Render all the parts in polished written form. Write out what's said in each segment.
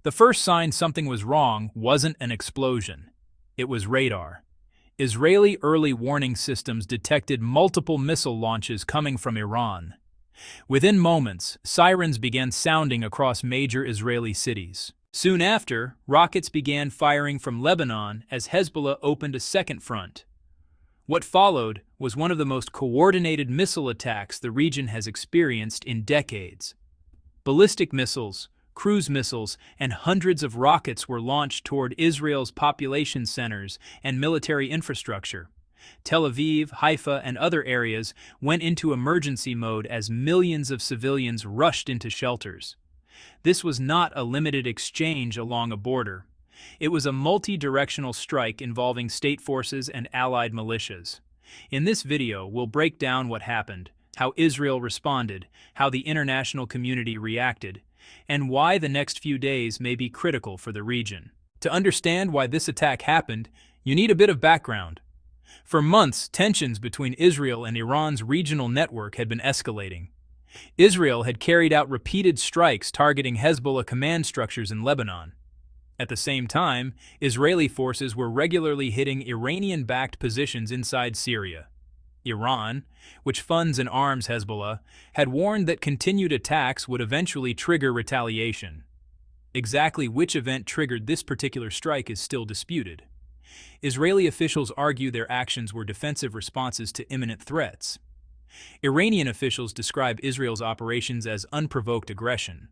The first sign something was wrong wasn't an explosion. It was radar. Israeli early warning systems detected multiple missile launches coming from Iran. Within moments, sirens began sounding across major Israeli cities. Soon after, rockets began firing from Lebanon as Hezbollah opened a second front. What followed was one of the most coordinated missile attacks the region has experienced in decades. Ballistic missiles, cruise missiles, and hundreds of rockets were launched toward Israel's population centers and military infrastructure. Tel Aviv, Haifa, and other areas went into emergency mode as millions of civilians rushed into shelters. This was not a limited exchange along a border. It was a multi-directional strike involving state forces and allied militias. In this video, we'll break down what happened, how Israel responded, how the international community reacted, and why the next few days may be critical for the region. To understand why this attack happened, you need a bit of background. For months, tensions between Israel and Iran's regional network had been escalating. Israel had carried out repeated strikes targeting Hezbollah command structures in Lebanon. At the same time, Israeli forces were regularly hitting Iranian-backed positions inside Syria. Iran, which funds and arms Hezbollah, had warned that continued attacks would eventually trigger retaliation. Exactly which event triggered this particular strike is still disputed. Israeli officials argue their actions were defensive responses to imminent threats. Iranian officials describe Israel's operations as unprovoked aggression.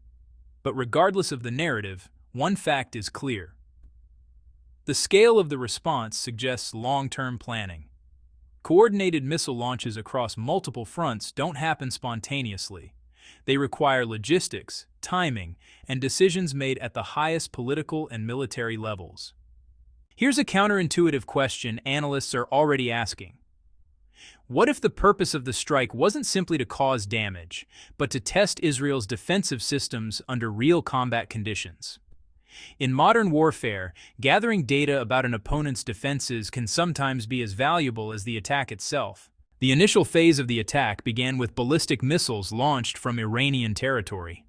But regardless of the narrative, one fact is clear. The scale of the response suggests long-term planning. Coordinated missile launches across multiple fronts don't happen spontaneously. They require logistics, timing, and decisions made at the highest political and military levels. Here's a counterintuitive question analysts are already asking. What if the purpose of the strike wasn't simply to cause damage, but to test Israel's defensive systems under real combat conditions? In modern warfare, gathering data about an opponent's defenses can sometimes be as valuable as the attack itself. The initial phase of the attack began with ballistic missiles launched from Iranian territory.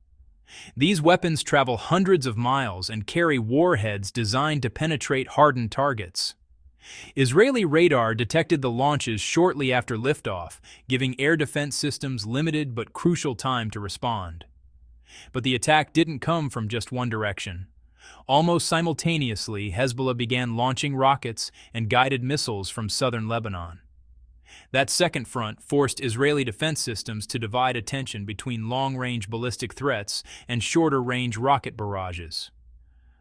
These weapons travel hundreds of miles and carry warheads designed to penetrate hardened targets. Israeli radar detected the launches shortly after liftoff, giving air defense systems limited but crucial time to respond. But the attack didn't come from just one direction. Almost simultaneously, Hezbollah began launching rockets and guided missiles from southern Lebanon. That second front forced Israeli defense systems to divide attention between long-range ballistic threats and shorter-range rocket barrages.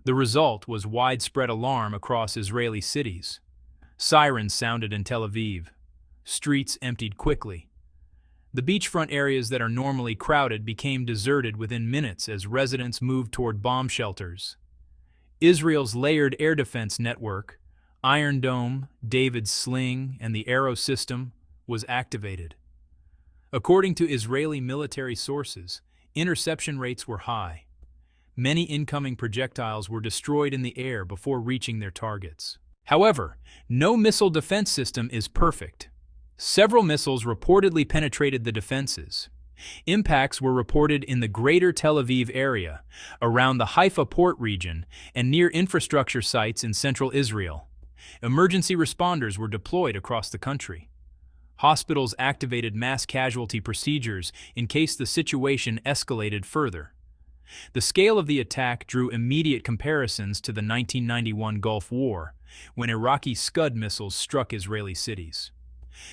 The result was widespread alarm across Israeli cities. Sirens sounded in Tel Aviv. Streets emptied quickly. The beachfront areas that are normally crowded became deserted within minutes as residents moved toward bomb shelters. Israel's layered air defense network, Iron Dome, David's Sling, and the Arrow system, was activated. According to Israeli military sources, interception rates were high. Many incoming projectiles were destroyed in the air before reaching their targets. However, no missile defense system is perfect. Several missiles reportedly penetrated the defenses. Impacts were reported in the greater Tel Aviv area, around the Haifa port region, and near infrastructure sites in central Israel. Emergency responders were deployed across the country. Hospitals activated mass casualty procedures in case the situation escalated further. The scale of the attack drew immediate comparisons to the 1991 Gulf War, when Iraqi Scud missiles struck Israeli cities.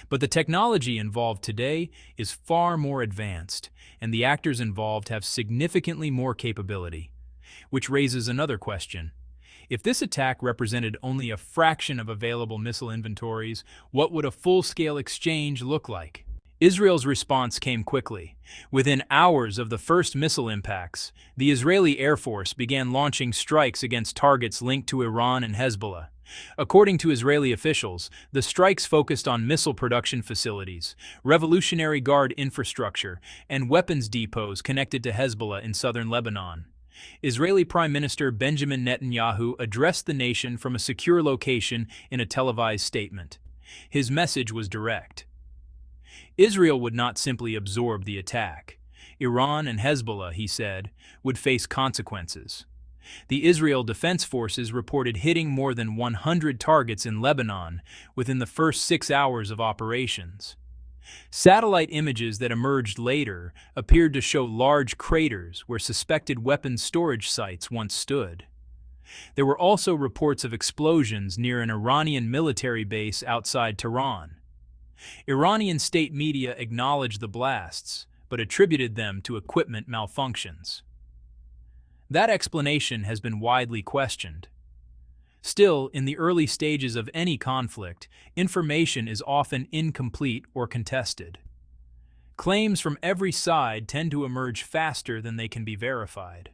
But the technology involved today is far more advanced, and the actors involved have significantly more capability. Which raises another question. If this attack represented only a fraction of available missile inventories, what would a full-scale exchange look like? Israel's response came quickly. Within hours of the first missile impacts, the Israeli Air Force began launching strikes against targets linked to Iran and Hezbollah. According to Israeli officials, the strikes focused on missile production facilities, Revolutionary Guard infrastructure, and weapons depots connected to Hezbollah in southern Lebanon. Israeli Prime Minister Benjamin Netanyahu addressed the nation from a secure location in a televised statement. His message was direct. Israel would not simply absorb the attack. Iran and Hezbollah, he said, would face consequences. The Israel Defense Forces reported hitting more than 100 targets in Lebanon within the first 6 hours of operations. Satellite images that emerged later appeared to show large craters where suspected weapons storage sites once stood. There were also reports of explosions near an Iranian military base outside Tehran. Iranian state media acknowledged the blasts, but attributed them to equipment malfunctions. That explanation has been widely questioned. Still, in the early stages of any conflict, information is often incomplete or contested. Claims from every side tend to emerge faster than they can be verified.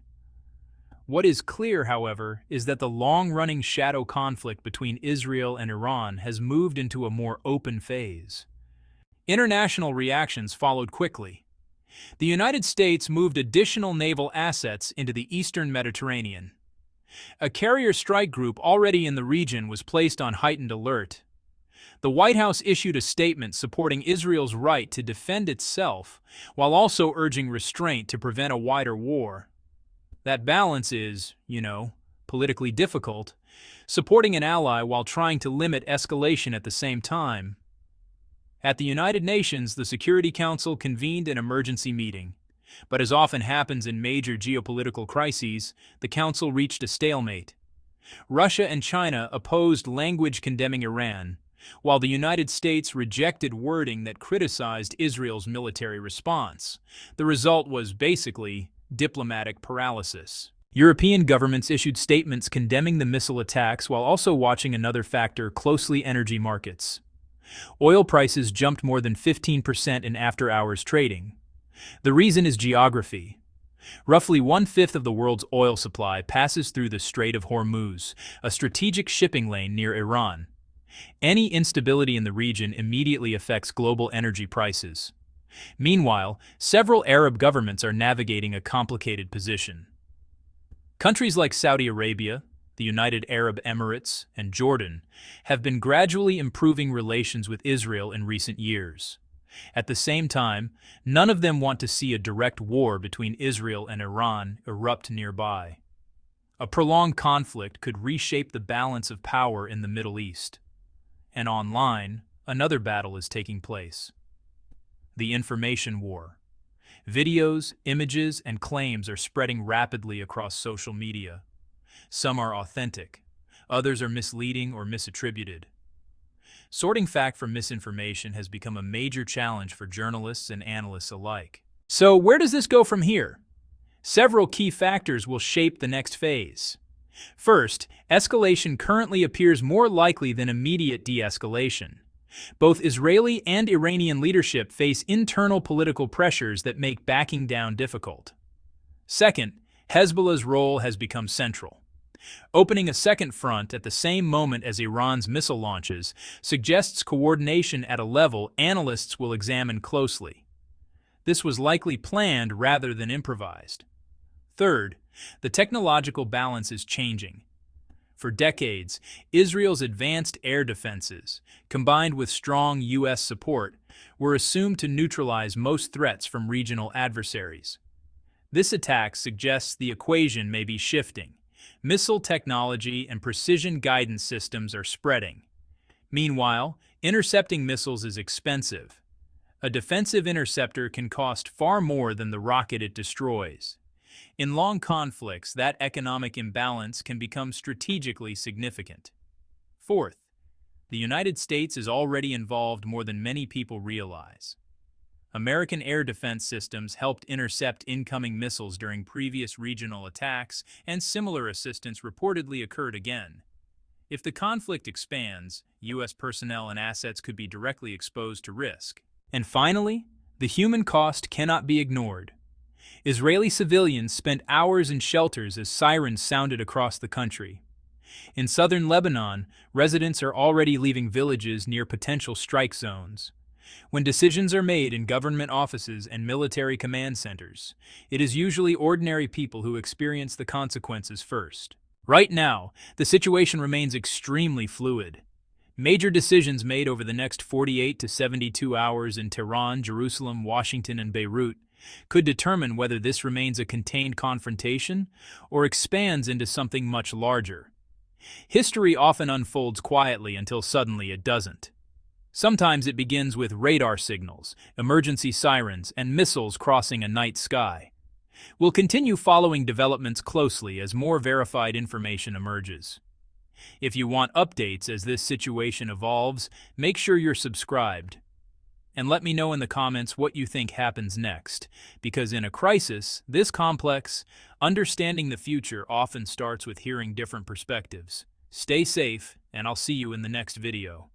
What is clear, however, is that the long-running shadow conflict between Israel and Iran has moved into a more open phase. International reactions followed quickly. The United States moved additional naval assets into the eastern Mediterranean. A carrier strike group already in the region was placed on heightened alert. The White House issued a statement supporting Israel's right to defend itself, while also urging restraint to prevent a wider war. That balance is, politically difficult, supporting an ally while trying to limit escalation at the same time. At the United Nations, the Security Council convened an emergency meeting. But as often happens in major geopolitical crises, the Council reached a stalemate. Russia and China opposed language condemning Iran, while the United States rejected wording that criticized Israel's military response. The result was basically diplomatic paralysis. European governments issued statements condemning the missile attacks while also watching another factor closely: energy markets. Oil prices jumped more than 15% in after-hours trading. The reason is geography. Roughly 1/5 of the world's oil supply passes through the Strait of Hormuz, a strategic shipping lane near Iran. Any instability in the region immediately affects global energy prices. Meanwhile, several Arab governments are navigating a complicated position. Countries like Saudi Arabia, the United Arab Emirates, and Jordan have been gradually improving relations with Israel in recent years. At the same time, none of them want to see a direct war between Israel and Iran erupt nearby. A prolonged conflict could reshape the balance of power in the Middle East. And online, another battle is taking place. The information war. Videos, images, and claims are spreading rapidly across social media. Some are authentic, others are misleading or misattributed. Sorting fact from misinformation has become a major challenge for journalists and analysts alike. So, where does this go from here? Several key factors will shape the next phase. First, escalation currently appears more likely than immediate de-escalation. Both Israeli and Iranian leadership face internal political pressures that make backing down difficult. Second, Hezbollah's role has become central. Opening a second front at the same moment as Iran's missile launches suggests coordination at a level analysts will examine closely. This was likely planned rather than improvised. Third, the technological balance is changing. For decades, Israel's advanced air defenses, combined with strong U.S. support, were assumed to neutralize most threats from regional adversaries. This attack suggests the equation may be shifting. Missile technology and precision guidance systems are spreading. Meanwhile, intercepting missiles is expensive. A defensive interceptor can cost far more than the rocket it destroys. In long conflicts, that economic imbalance can become strategically significant. Fourth, the United States is already involved more than many people realize. American air defense systems helped intercept incoming missiles during previous regional attacks, and similar assistance reportedly occurred again. If the conflict expands, U.S. personnel and assets could be directly exposed to risk. And finally, the human cost cannot be ignored. Israeli civilians spent hours in shelters as sirens sounded across the country. In southern Lebanon, residents are already leaving villages near potential strike zones. When decisions are made in government offices and military command centers, it is usually ordinary people who experience the consequences first. Right now, the situation remains extremely fluid. Major decisions made over the next 48 to 72 hours in Tehran, Jerusalem, Washington, and Beirut could determine whether this remains a contained confrontation or expands into something much larger. History often unfolds quietly until suddenly it doesn't. Sometimes it begins with radar signals, emergency sirens, and missiles crossing a night sky. We'll continue following developments closely as more verified information emerges. If you want updates as this situation evolves, make sure you're subscribed. And let me know in the comments what you think happens next, because in a crisis this complex, understanding the future often starts with hearing different perspectives. Stay safe, and I'll see you in the next video.